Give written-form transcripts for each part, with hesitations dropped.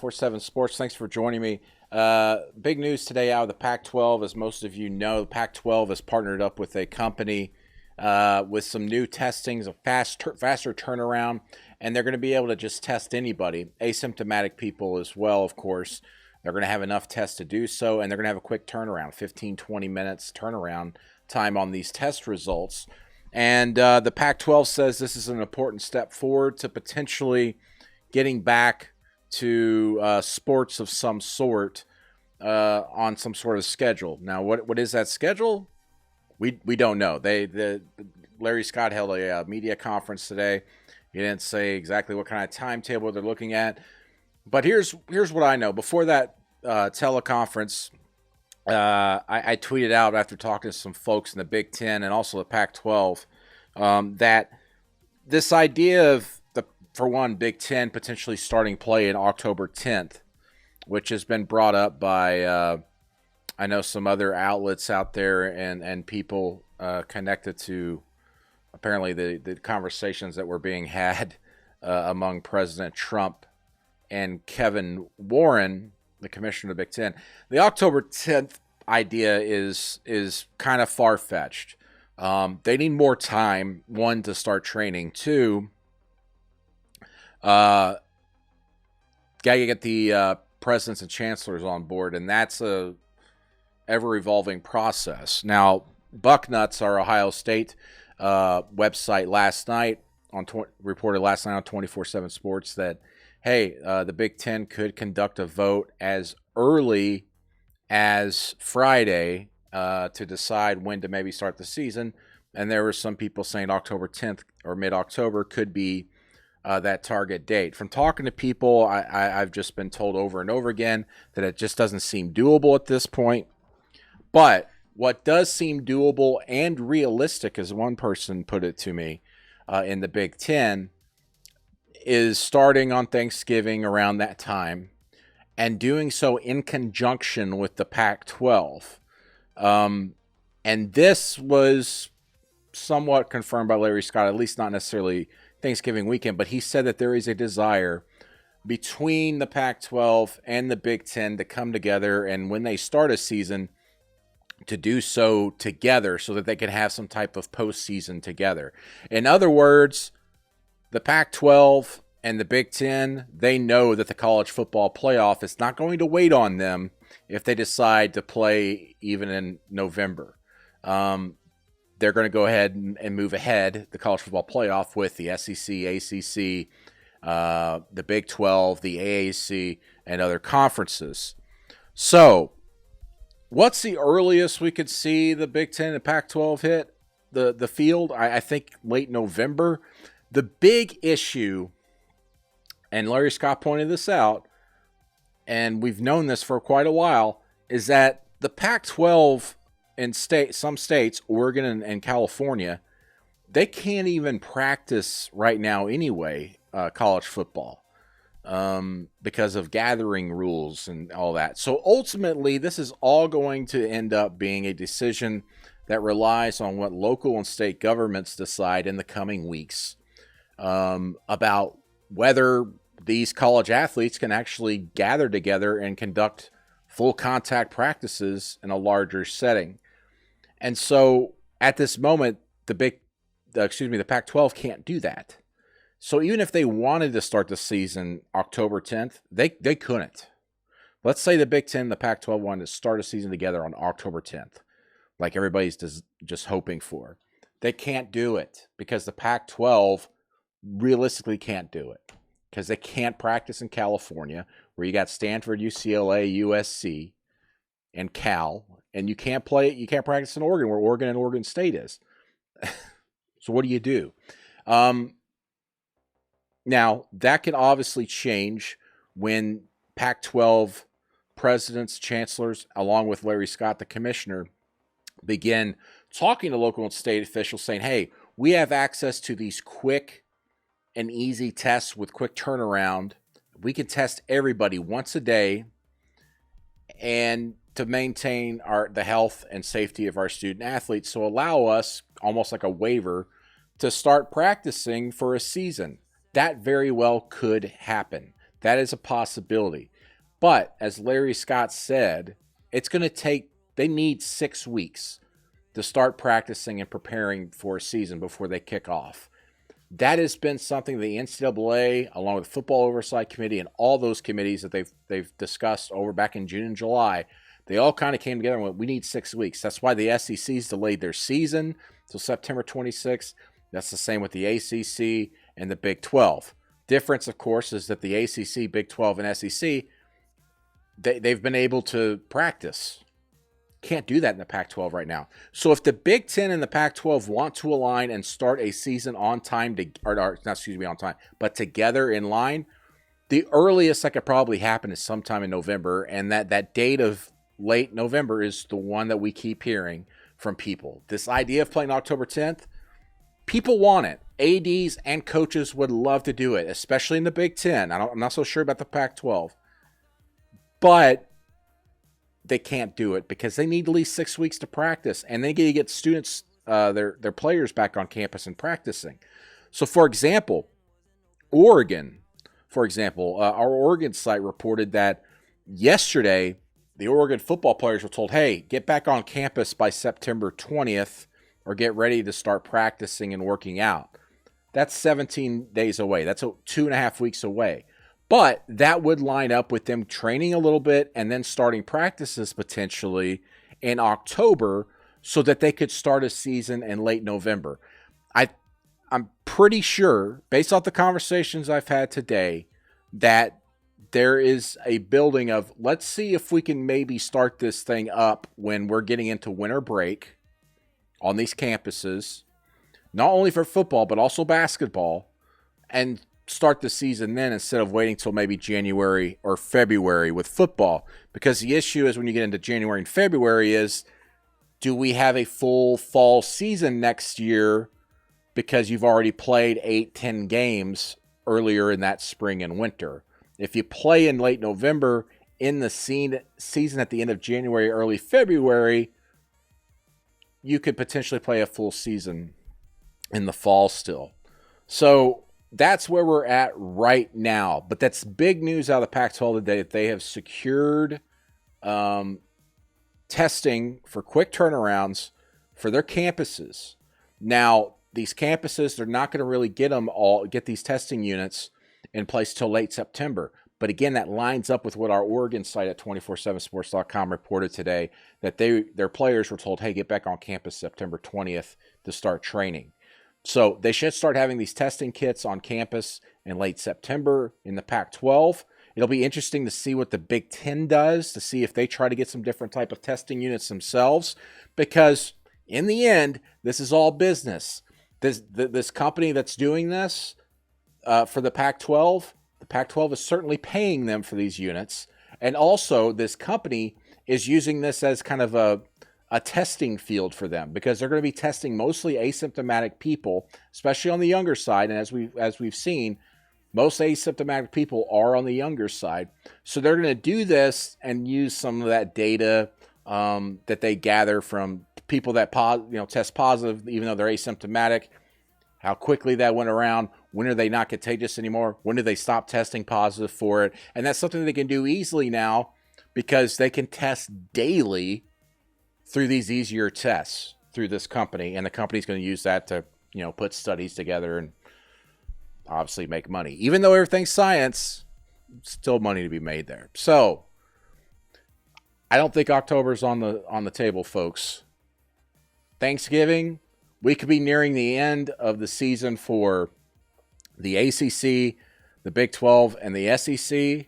24/7 Sports. Thanks for joining me. Big news today out of the Pac-12. As most of you know, the Pac-12 has partnered up with a company with some new testings, a faster turnaround, and they're going to be able to just test anybody, asymptomatic people as well, of course. They're going to have enough tests to do so, and they're going to have a quick turnaround, 15, 20 minutes turnaround time on these test results. And the Pac-12 says this is an important step forward to potentially getting back to sports of some sort on some sort of schedule. Now, what is that schedule? We don't know. Larry Scott held a media conference today. He didn't say exactly what kind of timetable they're looking at. But here's what I know. Before that teleconference, I tweeted out after talking to some folks in the Big Ten and also the Pac-12 that this idea of for one, Big Ten potentially starting play in October 10th, which has been brought up by, I know, some other outlets out there and people connected to apparently the conversations that were being had among President Trump and Kevin Warren, the commissioner of the Big Ten. The October 10th idea is kind of far-fetched. They need more time, one, to start training, two, got to get the presidents and chancellors on board, and that's a ever-evolving process. Now, Bucknuts, our Ohio State website last night reported last night on 24/7 Sports that, hey, the Big Ten could conduct a vote as early as Friday to decide when to maybe start the season, and there were some people saying October 10th or mid-October could be that target date. From talking to people, I've just been told over and over again that it just doesn't seem doable at this point. But what does seem doable and realistic, as one person put it to me in the Big Ten, is starting on Thanksgiving around that time and doing so in conjunction with the Pac-12. And this was somewhat confirmed by Larry Scott, at least not necessarily Thanksgiving weekend, but he said that there is a desire between the Pac-12 and the Big Ten to come together, and when they start a season, to do so together so that they can have some type of postseason together. In other words, the Pac-12 and the Big Ten, they know that the college football playoff is not going to wait on them if they decide to play even in November. They're going to go ahead and move ahead the college football playoff with the SEC, ACC, the Big 12, the AAC, and other conferences. So, what's the earliest we could see the Big Ten and Pac-12 hit the field? I think late November. The big issue, and Larry Scott pointed this out, and we've known this for quite a while, is that the Pac-12 in some states, Oregon and California, they can't even practice right now anyway, college football, because of gathering rules and all that. So ultimately, this is all going to end up being a decision that relies on what local and state governments decide in the coming weeks about whether these college athletes can actually gather together and conduct full contact practices in a larger setting. And so at this moment, the Pac-12 can't do that. So even if they wanted to start the season October 10th, they couldn't. Let's say the Big Ten and the Pac-12 wanted to start a season together on October 10th, like everybody's just hoping for. They can't do it because the Pac-12 realistically can't do it because they can't practice in California, where you got Stanford, UCLA, USC, and Cal, and you can't practice in Oregon, where Oregon and Oregon State is. So what do you do? Now, that can obviously change when Pac-12 presidents, chancellors, along with Larry Scott, the commissioner, begin talking to local and state officials saying, hey, we have access to these quick and easy tests with quick turnaround. We can test everybody once a day and to maintain the health and safety of our student athletes. So allow us, almost like a waiver, to start practicing for a season. That very well could happen. That is a possibility. But as Larry Scott said, it's going to take, they need 6 weeks to start practicing and preparing for a season before they kick off. That has been something the NCAA, along with the Football Oversight Committee and all those committees that they've discussed over back in June and July, they all kind of came together and went, we need 6 weeks. That's why the SEC's delayed their season till September 26th. That's the same with the ACC and the Big 12. Difference, of course, is that the ACC, Big 12, and SEC, they've been able to practice. Can't do that in the Pac-12 right now. So if the Big Ten and the Pac-12 want to align and start a season on time, but together in line, the earliest that could probably happen is sometime in November, and that date of late November is the one that we keep hearing from people. This idea of playing October 10th, people want it. ADs and coaches would love to do it, especially in the Big Ten. I'm not so sure about the Pac-12. But they can't do it because they need at least 6 weeks to practice, and they get students, their players back on campus and practicing. So, for example, Oregon, our Oregon site reported that yesterday the Oregon football players were told, hey, get back on campus by September 20th or get ready to start practicing and working out. That's 17 days away. That's 2.5 weeks away. But that would line up with them training a little bit and then starting practices potentially in October so that they could start a season in late November. I'm pretty sure, based off the conversations I've had today, that there is a building of, let's see if we can maybe start this thing up when we're getting into winter break on these campuses, not only for football, but also basketball, and start the season then instead of waiting till maybe January or February with football. Because the issue is when you get into January and February is, do we have a full fall season next year because you've already played 8-10 games earlier in that spring and winter? If you play in late November, in the season at the end of January, early February, you could potentially play a full season in the fall still. So that's where we're at right now. But that's big news out of the Pac-12 today that they have secured testing for quick turnarounds for their campuses. Now, these campuses, they're not going to really get these testing units in place till late September. But again, that lines up with what our Oregon site at 247sports.com reported today, that their players were told, hey, get back on campus September 20th to start training. So they should start having these testing kits on campus in late September in the Pac-12. It'll be interesting to see what the Big Ten does, to see if they try to get some different type of testing units themselves, because in the end, this is all business. This company that's doing this for the Pac-12 is certainly paying them for these units. And also, this company is using this as kind of a testing field for them, because they're going to be testing mostly asymptomatic people, especially on the younger side. And as we've seen, most asymptomatic people are on the younger side. So they're going to do this and use some of that data that they gather from people that test positive, even though they're asymptomatic. How quickly that went around. When are they not contagious anymore? When do they stop testing positive for it? And that's something they can do easily now, because they can test daily through these easier tests through this company. And the company's going to use that to, put studies together and obviously make money. Even though everything's science, still money to be made there. So I don't think October's on the table, folks. Thanksgiving, we could be nearing the end of the season for the ACC, the Big 12, and the SEC,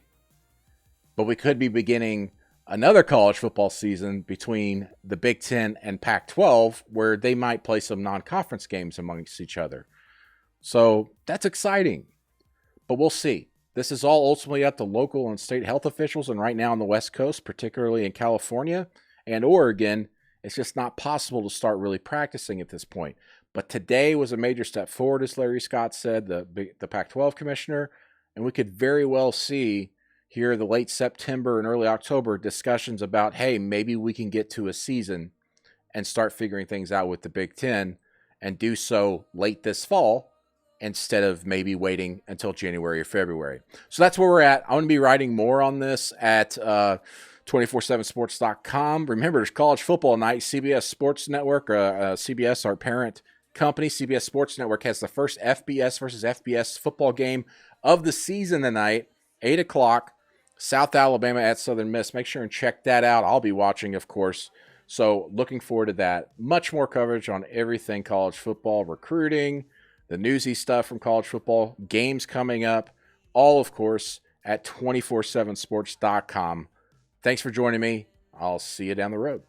but we could be beginning another college football season between the Big 10 and Pac-12, where they might play some non-conference games amongst each other. So that's exciting, but we'll see. This is all ultimately up to local and state health officials, and right now on the West Coast, particularly in California and Oregon, it's just not possible to start really practicing at this point. But today was a major step forward, as Larry Scott said, the Pac-12 commissioner, and we could very well see here the late September and early October discussions about, hey, maybe we can get to a season and start figuring things out with the Big Ten, and do so late this fall instead of maybe waiting until January or February. So that's where we're at. I'm going to be writing more on this at 247sports.com. Remember, there's college football night. CBS Sports Network, CBS, our parent company, CBS Sports Network, has the first FBS versus FBS football game of the season tonight, 8 o'clock, South Alabama at Southern Miss. Make sure and check that out. I'll be watching, of course. So looking forward to that. Much more coverage on everything college football, recruiting, the newsy stuff from college football, games coming up, all, of course, at 247sports.com. Thanks for joining me. I'll see you down the road.